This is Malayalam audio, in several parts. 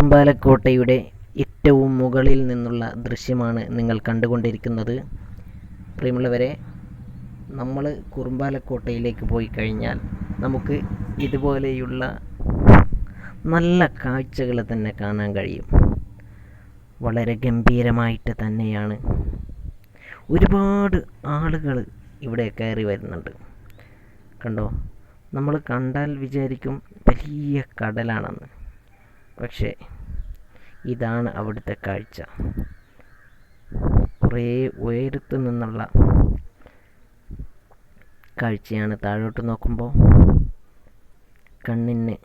കുറുമ്പാലക്കോട്ടയുടെ ഏറ്റവും മുകളിൽ നിന്നുള്ള ദൃശ്യമാണ് നിങ്ങൾ കണ്ടുകൊണ്ടിരിക്കുന്നത്. പ്രിയമുള്ളവരെ, നമ്മൾ കുറുമ്പാലക്കോട്ടയിലേക്ക് പോയി കഴിഞ്ഞാൽ നമുക്ക് ഇതുപോലെയുള്ള നല്ല കാഴ്ചകൾ തന്നെ കാണാൻ കഴിയും. വളരെ ഗംഭീരമായിട്ട് തന്നെയാണ്. ഒരുപാട് ആളുകൾ ഇവിടെ കയറി വരുന്നുണ്ട്. കണ്ടോ, നമ്മൾ കണ്ടാൽ വിചാരിക്കും വലിയ കടലാണെന്ന്. പക്ഷേ ഇതാണ് അവിടുത്തെ കാഴ്ച. കുറേ ഉയരത്തു നിന്നുള്ള കാഴ്ചയാണ്. താഴോട്ട് നോക്കുമ്പോൾ കണ്ണിന്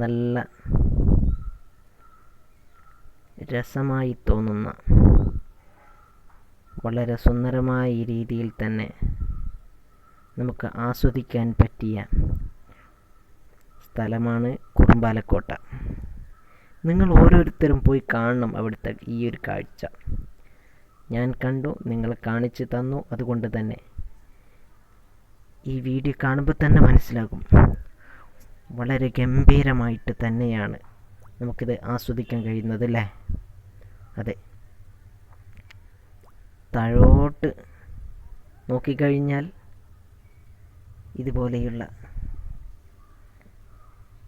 നല്ല രസമായി തോന്നുന്ന, വളരെ സുന്ദരമായ രീതിയിൽ തന്നെ നമുക്ക് ആസ്വദിക്കാൻ പറ്റിയ സ്ഥലമാണ് കുറുമ്പാലക്കോട്ട. നിങ്ങൾ ഓരോരുത്തരും പോയി കാണണം അവിടുത്തെ ഈ ഒരു കാഴ്ച. ഞാൻ കണ്ടു, നിങ്ങളെ കാണിച്ചു തന്നു. അതുകൊണ്ട് തന്നെ ഈ വീഡിയോ കാണുമ്പോൾ തന്നെ മനസ്സിലാകും, വളരെ ഗംഭീരമായിട്ട് തന്നെയാണ് നമുക്കിത് ആസ്വദിക്കാൻ കഴിയുന്നത് അല്ലേ? അതെ, താഴോട്ട് നോക്കിക്കഴിഞ്ഞാൽ ഇതുപോലെയുള്ള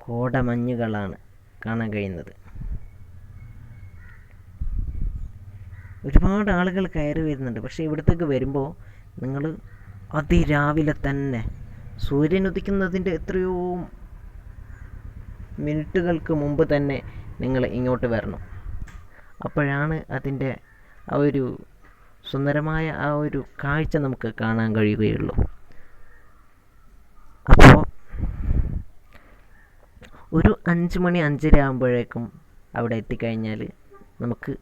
കോടമഞ്ഞുകളാണ് കാണാൻ കഴിയുന്നത്. ഒരുപാട് ആളുകൾ കയറി വരുന്നുണ്ട്. പക്ഷേ ഇവിടത്തേക്ക് വരുമ്പോൾ നിങ്ങൾ അതിരാവിലെ തന്നെ, സൂര്യൻ ഉദിക്കുന്നതിൻ്റെ എത്രയോ മിനിറ്റുകൾക്ക് മുമ്പ് തന്നെ നിങ്ങൾ ഇങ്ങോട്ട് വരണം. അപ്പോഴാണ് അതിൻ്റെ ആ ഒരു സുന്ദരമായ ആ ഒരു കാഴ്ച നമുക്ക് കാണാൻ കഴിയുകയുള്ളൂ. അപ്പോൾ ഒരു 5 മണി 5:30 ആകുമ്പോഴേക്കും അവിടെ എത്തിക്കഴിഞ്ഞാൽ നമുക്ക്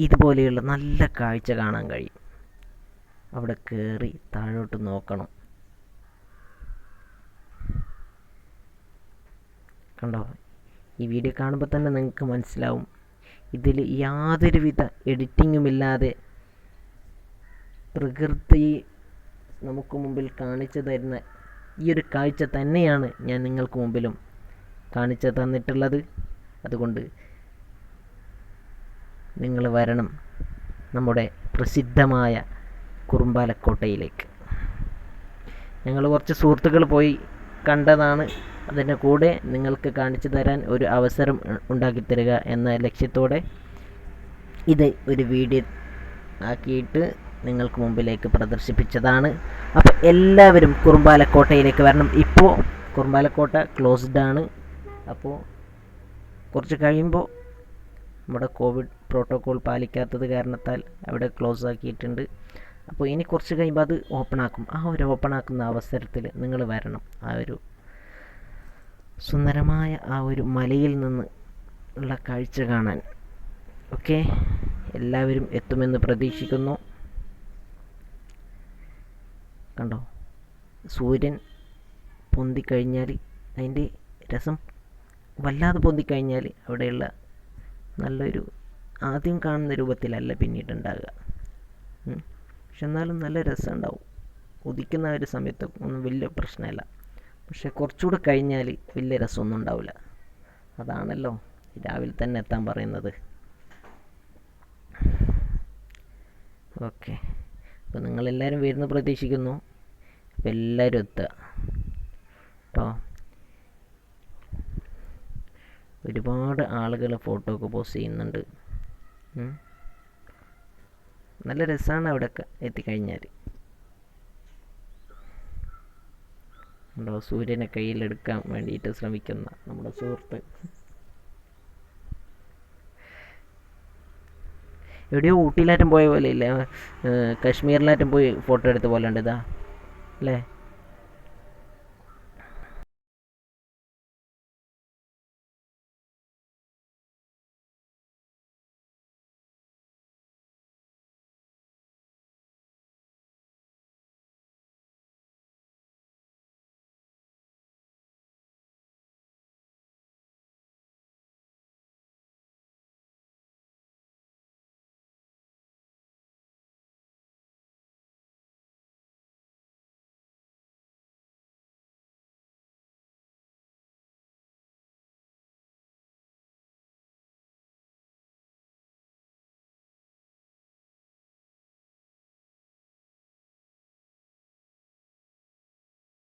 ഇതുപോലെയുള്ള നല്ല കാഴ്ച കാണാൻ കഴിയും. അവിടെ കയറി താഴോട്ട് നോക്കണം. കണ്ടോ, ഈ വീഡിയോ കാണുമ്പോൾ തന്നെ നിങ്ങൾക്ക് മനസ്സിലാവും, ഇതിൽ യാതൊരുവിധ എഡിറ്റിങ്ങുമില്ലാതെ പ്രകൃതി നമുക്ക് മുമ്പിൽ കാണിച്ചു തരുന്ന ഈ ഒരു കാഴ്ച തന്നെയാണ് ഞാൻ നിങ്ങൾക്ക് മുമ്പിലും കാണിച്ചു തന്നിട്ടുള്ളത്. അതുകൊണ്ട് നിങ്ങൾ വരണം നമ്മുടെ പ്രസിദ്ധമായ കുറുമ്പാലക്കോട്ടയിലേക്ക്. ഞങ്ങൾ കുറച്ച് സുഹൃത്തുക്കൾ പോയി കണ്ടതാണ്. അതിൻ്റെ കൂടെ നിങ്ങൾക്ക് കാണിച്ചു തരാൻ ഒരു അവസരം ഉണ്ടാക്കിത്തരിക എന്ന ലക്ഷ്യത്തോടെ ഇത് ഒരു വീഡിയോ ആക്കിയിട്ട് നിങ്ങൾക്ക് മുമ്പിലേക്ക് പ്രദർശിപ്പിച്ചതാണ്. അപ്പോൾ എല്ലാവരും കുറുമ്പാലക്കോട്ടയിലേക്ക് വരണം. ഇപ്പോൾ കുറുമ്പാലക്കോട്ട ക്ലോസ്ഡ് ആണ്. അപ്പോൾ കുറച്ച് കഴിയുമ്പോൾ നമ്മുടെ കോവിഡ് പ്രോട്ടോക്കോൾ പാലിക്കാത്തത് കാരണത്താൽ അവിടെ ക്ലോസ് ആക്കിയിട്ടുണ്ട്. അപ്പോൾ ഇനി കുറച്ച് കഴിയുമ്പോൾ അത് ഓപ്പൺ ആക്കും. ആ ഒരു ഓപ്പൺ ആക്കുന്ന അവസരത്തിൽ നിങ്ങൾ വരണം. ആ ഒരു സുന്ദരമായ ആ ഒരു മലയിൽ നിന്ന് ഉള്ള കാഴ്ച കാണാൻ. ഓക്കെ, എല്ലാവരും എത്തുമെന്ന് പ്രതീക്ഷിക്കുന്നു. കണ്ടോ, സൂര്യൻ പൊന്തിക്കഴിഞ്ഞാൽ അതിൻ്റെ രസം വല്ലാതെ പൊന്തിക്കഴിഞ്ഞാൽ അവിടെയുള്ള നല്ലൊരു ആദ്യം കാണുന്ന രൂപത്തിലല്ല പിന്നീടുണ്ടാകുക. പക്ഷെ എന്നാലും നല്ല രസമുണ്ടാവും. ഉദിക്കുന്ന ഒരു സമയത്ത് ഒന്നും വലിയ പ്രശ്നമല്ല. പക്ഷെ കുറച്ചുകൂടെ കഴിഞ്ഞാൽ വലിയ രസമൊന്നും ഉണ്ടാവില്ല. അതാണല്ലോ രാവിലെ തന്നെ എത്താൻ പറയുന്നത്. ഓക്കെ, അപ്പോൾ നിങ്ങളെല്ലാവരും വരുന്ന പ്രതീക്ഷിക്കുന്നു. അപ്പോൾ എല്ലാവരും എത്തുക കേട്ടോ. ഒരുപാട് ആളുകൾ ഫോട്ടോ ഒക്കെ പോസ്റ്റ് ചെയ്യുന്നുണ്ട്. നല്ല രസമാണ് അവിടെയൊക്കെ എത്തിക്കഴിഞ്ഞാൽ. സൂര്യനെ കയ്യിലെടുക്കാൻ വേണ്ടിയിട്ട് ശ്രമിക്കുന്ന നമ്മുടെ സുഹൃത്ത് എവിടെയോ ഊട്ടിയിലാറ്റം പോയ പോലെ ഇല്ലേ, കാശ്മീരിലാറ്റം പോയി ഫോട്ടോ എടുത്ത പോലെ ഉണ്ട്. ഇതാ അല്ലേ?